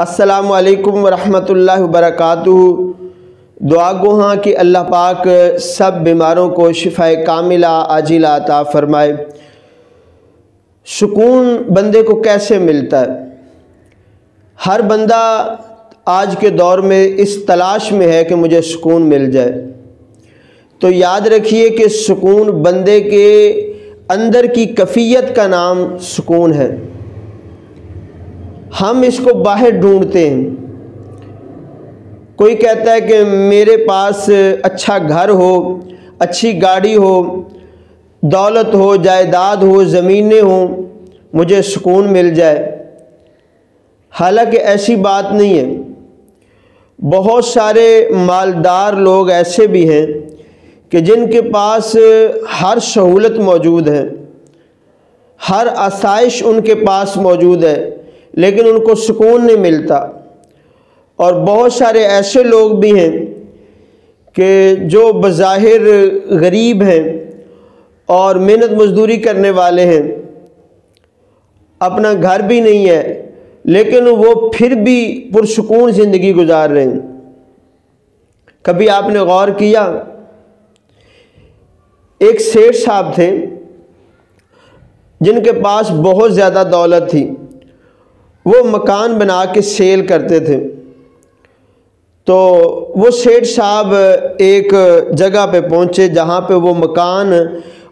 السلام علیکم ورحمۃ اللہ وبرکاتہ۔ دعا گو ہاں کہ اللہ پاک سب بیماروں کو شفاء کاملہ عاجلہ عطا فرمائے۔ سکون بندے کو کیسے ملتا ہے؟ ہر بندہ آج کے دور میں اس تلاش میں ہے کہ مجھے سکون مل جائے۔ تو یاد رکھیے کہ سکون بندے کے اندر کی کیفیت کا نام سکون ہے۔ ہم اس کو باہر ڈھونڈتے ہیں۔ کوئی کہتا ہے کہ میرے پاس اچھا گھر ہو، اچھی گاڑی ہو، دولت ہو، جائیداد ہو، زمینیں ہوں، مجھے سکون مل جائے۔ حالانکہ ایسی بات نہیں ہے۔ بہت سارے مالدار لوگ ایسے بھی ہیں کہ جن کے پاس ہر سہولت موجود ہے، ہر آسائش ان کے پاس موجود ہے، لیکن ان کو سکون نہیں ملتا۔ اور بہت سارے ایسے لوگ بھی ہیں کہ جو بظاہر غریب ہیں اور محنت مزدوری کرنے والے ہیں، اپنا گھر بھی نہیں ہے، لیکن وہ پھر بھی پرسکون زندگی گزار رہے ہیں۔ کبھی آپ نے غور کیا؟ ایک سیٹھ صاحب تھے جن کے پاس بہت زیادہ دولت تھی۔ وہ مکان بنا کے سیل کرتے تھے۔ تو وہ سیٹھ صاحب ایک جگہ پہ پہنچے جہاں پہ وہ مکان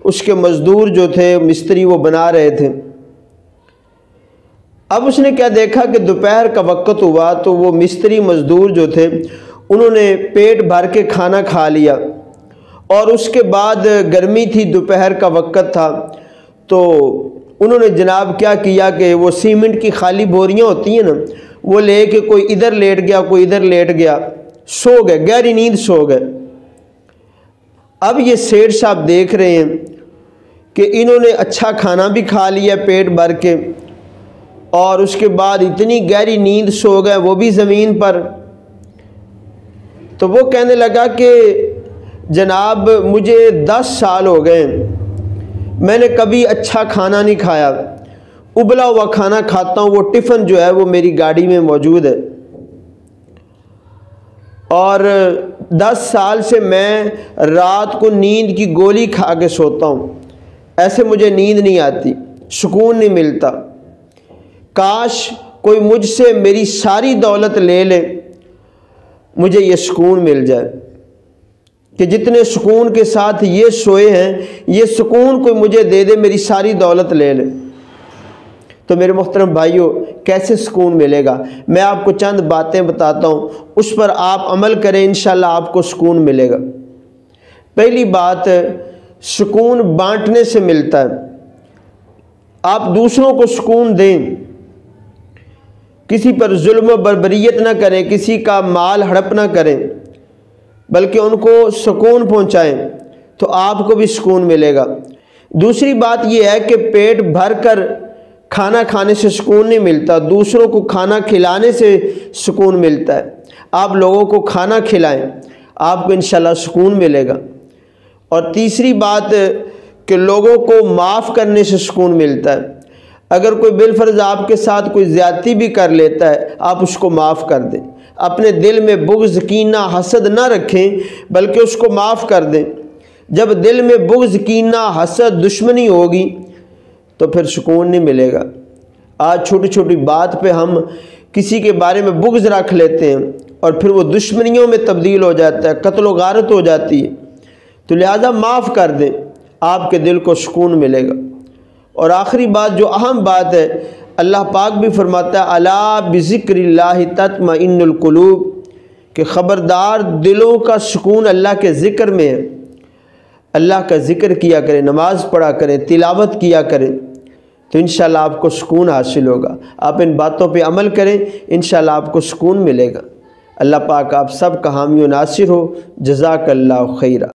اس کے مزدور جو تھے، مستری، وہ بنا رہے تھے۔ اب اس نے کیا دیکھا کہ دوپہر کا وقت ہوا تو وہ مستری مزدور جو تھے انہوں نے پیٹ بھر کے کھانا کھا لیا، اور اس کے بعد گرمی تھی، دوپہر کا وقت تھا، تو انہوں نے جناب کیا کیا کہ وہ سیمنٹ کی خالی بوریاں ہوتی ہیں نا، وہ لے کے کوئی ادھر لیٹ گیا، کوئی ادھر لیٹ گیا، سو گئے، گہری نیند سو گئے۔ اب یہ سیٹھ صاحب دیکھ رہے ہیں کہ انہوں نے اچھا کھانا بھی کھا لیا پیٹ بھر کے، اور اس کے بعد اتنی گہری نیند سو گئے، وہ بھی زمین پر۔ تو وہ کہنے لگا کہ جناب مجھے 10 سال ہو گئے، میں نے کبھی اچھا کھانا نہیں کھایا، ابلا ہوا کھانا کھاتا ہوں، وہ ٹفن جو ہے وہ میری گاڑی میں موجود ہے، اور 10 سال سے میں رات کو نیند کی گولی کھا کے سوتا ہوں، ایسے مجھے نیند نہیں آتی، سکون نہیں ملتا۔ کاش کوئی مجھ سے میری ساری دولت لے لے، مجھے یہ سکون مل جائے کہ جتنے سکون کے ساتھ یہ سوئے ہیں، یہ سکون کوئی مجھے دے دے، میری ساری دولت لے لے۔ تو میرے محترم بھائیوں، کیسے سکون ملے گا؟ میں آپ کو چند باتیں بتاتا ہوں، اس پر آپ عمل کریں، انشاءاللہ آپ کو سکون ملے گا۔ پہلی بات، سکون بانٹنے سے ملتا ہے۔ آپ دوسروں کو سکون دیں، کسی پر ظلم و بربریت نہ کریں، کسی کا مال ہڑپ نہ کریں، بلکہ ان کو سکون پہنچائیں، تو آپ کو بھی سکون ملے گا۔ دوسری بات یہ ہے کہ پیٹ بھر کر کھانا کھانے سے سکون نہیں ملتا، دوسروں کو کھانا کھلانے سے سکون ملتا ہے۔ آپ لوگوں کو کھانا کھلائیں، آپ کو انشاءاللہ سکون ملے گا۔ اور تیسری بات کہ لوگوں کو معاف کرنے سے سکون ملتا ہے۔ اگر کوئی بالفرض آپ کے ساتھ کوئی زیادتی بھی کر لیتا ہے، آپ اس کو معاف کر دیں۔ اپنے دل میں بغض، کینہ، حسد نہ رکھیں، بلکہ اس کو معاف کر دیں۔ جب دل میں بغض، کینہ، حسد، دشمنی ہوگی تو پھر سکون نہیں ملے گا۔ آج چھوٹی چھوٹی بات پہ ہم کسی کے بارے میں بغض رکھ لیتے ہیں، اور پھر وہ دشمنیوں میں تبدیل ہو جاتا ہے، قتل و غارت ہو جاتی ہے۔ تو لہذا معاف کر دیں، آپ کے دل کو سکون ملے گا۔ اور آخری بات، جو اہم بات ہے، اللہ پاک بھی فرماتا ہے الا بذکر اللہ تطمئن القلوب، کہ خبردار دلوں کا سکون اللہ کے ذکر میں ہے۔ اللہ کا ذکر کیا کریں، نماز پڑھا کریں، تلاوت کیا کریں، تو انشاءاللہ آپ کو سکون حاصل ہوگا۔ آپ ان باتوں پہ عمل کریں، انشاءاللہ آپ کو سکون ملے گا۔ اللہ پاک آپ سب کا حامی و ناصر ہو۔ جزاک اللہ خیرہ۔